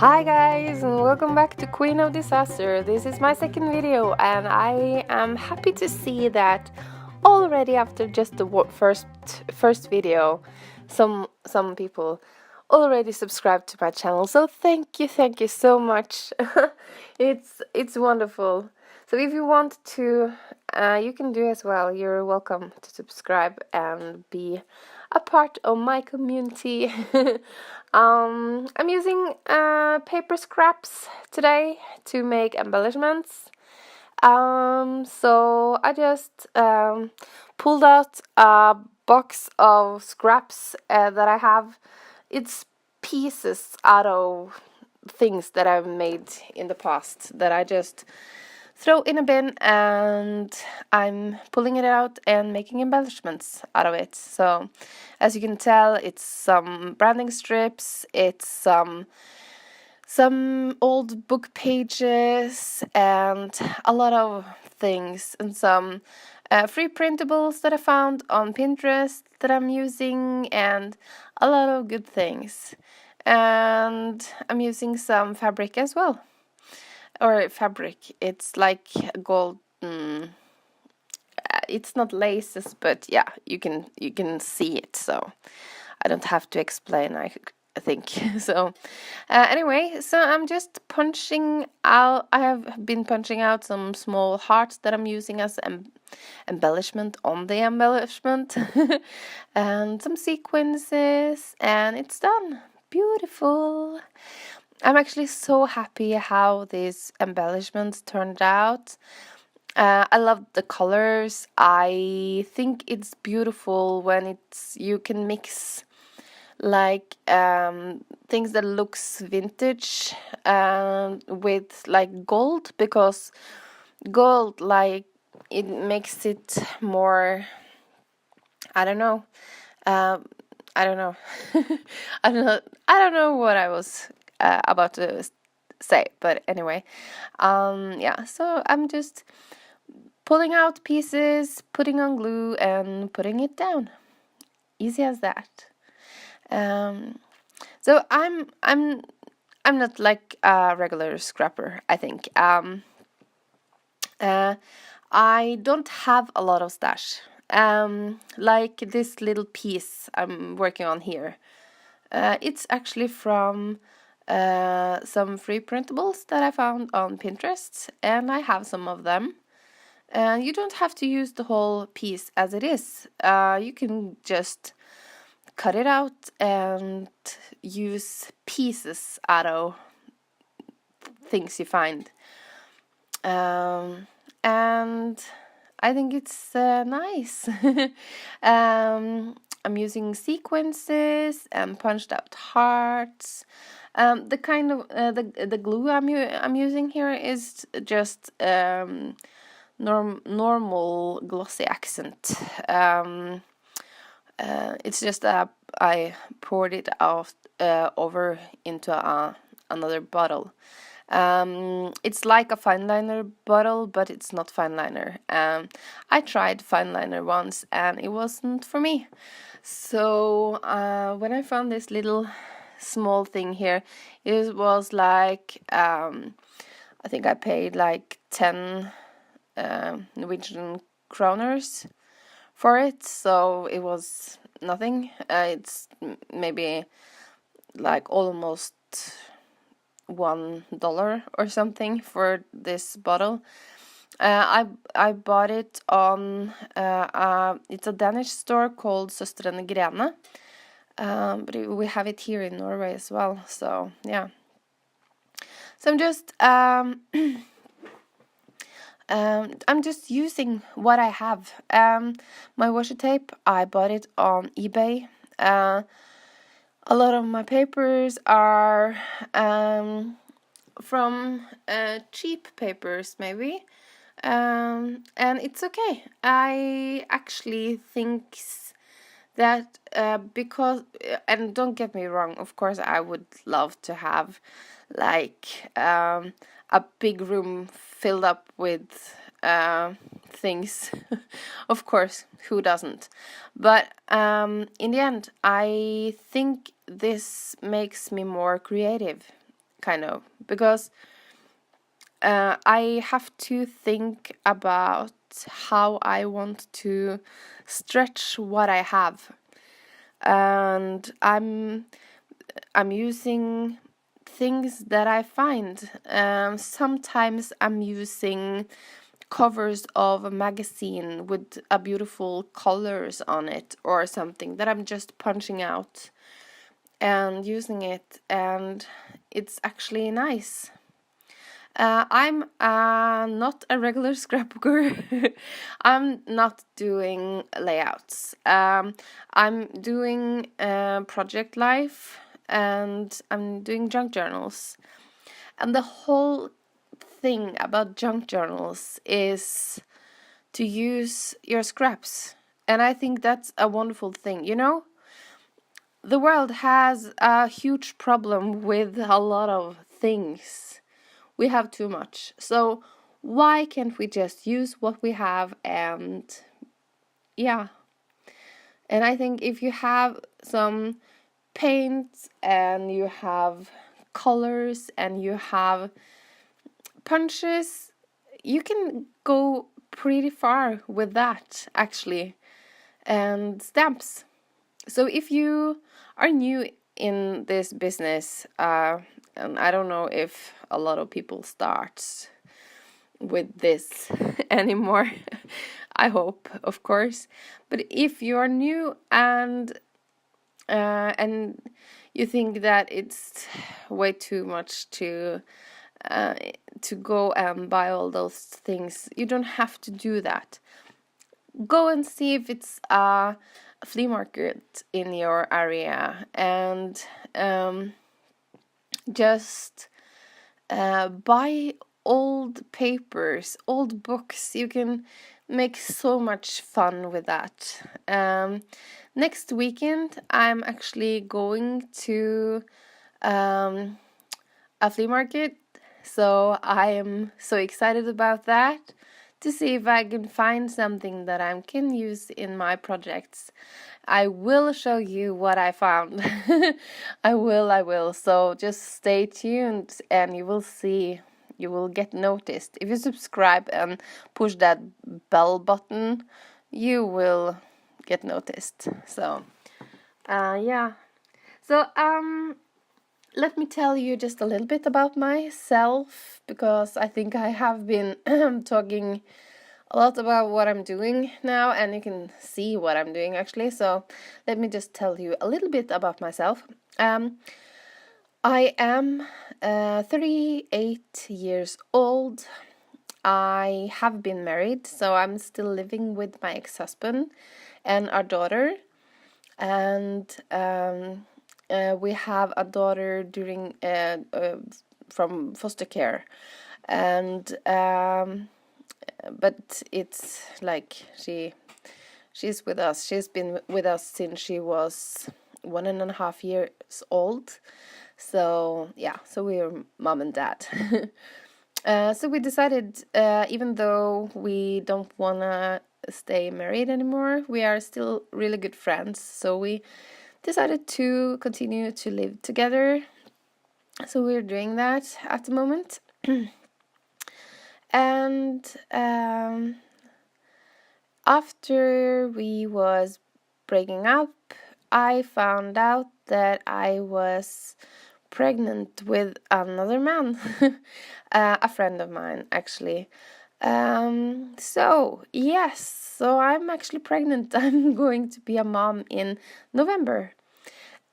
Hi guys, and welcome back to Queen of Disaster. This is my second video, and I am happy to see that already after just the first video, some people already subscribed to my channel. So thank you so much. it's wonderful. So if you want to, you can do as well. You're welcome to subscribe and be a part of my community. I'm using paper scraps today to make embellishments. So I just pulled out a box of scraps that I have. It's pieces out of things that I've made in the past that I just throw in a bin, and I'm pulling it out and making embellishments out of it. So as you can tell, it's some branding strips, it's some old book pages, and a lot of things, and some free printables that I found on Pinterest that I'm using, and a lot of good things. And I'm using some fabric as well. Or fabric, it's like gold. It's not laces, but yeah, you can see it, so I don't have to explain, I think. So anyway, so I'm just punching out. I have been punching out some small hearts that I'm using as embellishment on the embellishment, and some sequences, and it's done. Beautiful. I'm actually so happy how these embellishments turned out. I love the colors. I think it's beautiful when you can mix like things that looks vintage with like gold, because gold, like, it makes it more, I don't know. I don't know. I don't know what I was about to say, but anyway, yeah. So I'm just pulling out pieces, putting on glue, and putting it down. Easy as that. So I'm not like a regular scrapper, I think. I don't have a lot of stash. Like this little piece I'm working on here. It's actually from some free printables that I found on Pinterest, and I have some of them. You don't have to use the whole piece as it is. You can just cut it out and use pieces out of things you find. And I think it's nice. I'm using sequences and punched out hearts. The kind of the glue I'm using here is just normal glossy accent. It's just I poured it out over into another bottle. It's like a fine liner bottle, but it's not fine liner. I tried fine liner once, and it wasn't for me. So when I found this little small thing here, it was like I think I paid like 10 Norwegian kroners for it, so it was nothing. It's maybe like almost $1 or something for this bottle. I bought it on it's a Danish store called Søstrene Grene, but we have it here in Norway as well. So yeah. So I'm just using what I have. My washi tape, I bought it on eBay. A lot of my papers are from cheap papers, maybe. And it's okay. I actually think that because, and don't get me wrong, of course I would love to have like a big room filled up with things. Of course, who doesn't? But in the end, I think this makes me more creative, kind of, because I have to think about how I want to stretch what I have, and I'm using things that I find. Sometimes I'm using covers of a magazine with a beautiful colors on it or something that I'm just punching out and using it, and it's actually nice. I'm not a regular scrapbooker. I'm not doing layouts. I'm doing project life, and I'm doing junk journals. And the whole thing about junk journals is to use your scraps. And I think that's a wonderful thing. You know, the world has a huge problem with a lot of things. We have too much. So why can't we just use what we have? And yeah. And I think if you have some paint and you have colors and you have punches, you can go pretty far with that, actually. And stamps. So if you are new in this business, and I don't know if a lot of people start with this anymore, I hope, of course. But if you are new and you think that it's way too much to go and buy all those things, you don't have to do that. Go and see if it's a flea market in your area, and just buy old papers, old books. You can make so much fun with that. Next weekend, I'm actually going to a flea market, so I am so excited about that, to see if I can find something that I can use in my projects. I will show you what I found. I will. So just stay tuned and you will see, you will get noticed. If you subscribe and push that bell button, you will get noticed. So, yeah. So, let me tell you just a little bit about myself, because I think I have been talking a lot about what I'm doing now, and you can see what I'm doing actually. So let me just tell you a little bit about myself. I am 38 years old. I have been married, so I'm still living with my ex-husband and our daughter. And we have a daughter from foster care, and but it's like she's with us. She's been with us since she was 1.5 years old. So yeah, so we're mom and dad. So we decided, even though we don't wanna stay married anymore, we are still really good friends. So we decided to continue to live together. So we're doing that at the moment. And after we was breaking up, I found out that I was pregnant with another man, a friend of mine actually. So yes, so I'm actually pregnant. I'm going to be a mom in November.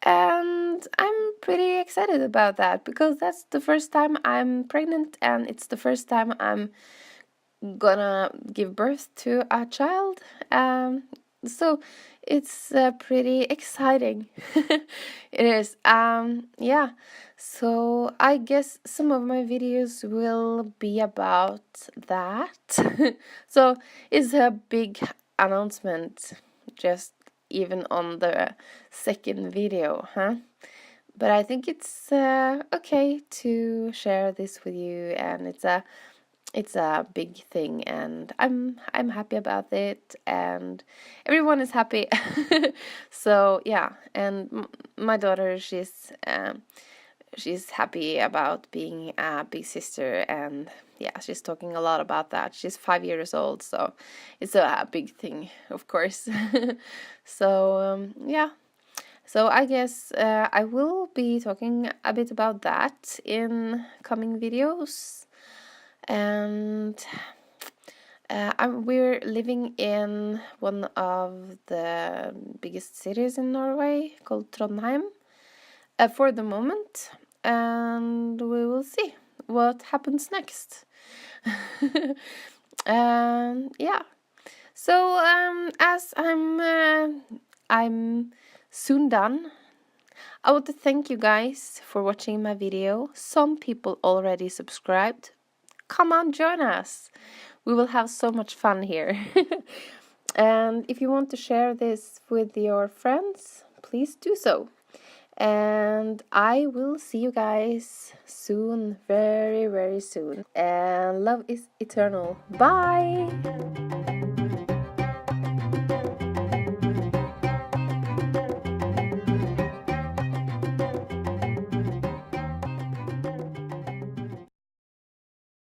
And I'm pretty excited about that, because that's the first time I'm pregnant, and it's the first time I'm gonna give birth to a child. So it's pretty exciting. It is. Yeah. So I guess some of my videos will be about that. So it's a big announcement, just even on the second video, huh? But I think it's okay to share this with you, and it's a big thing, and I'm happy about it, and everyone is happy. So yeah, and my daughter, she's she's happy about being a big sister, and yeah, she's talking a lot about that. She's 5 years old, so it's a big thing, of course. So yeah, so I guess I will be talking a bit about that in coming videos. And we're living in one of the biggest cities in Norway called Trondheim for the moment, and we will see what happens next. Yeah. So as I'm soon done, I want to thank you guys for watching my video. Some people already subscribed. Come on, join us. We will have so much fun here. And if you want to share this with your friends, please do so. And I will see you guys soon, very, very soon. And love is eternal. Bye!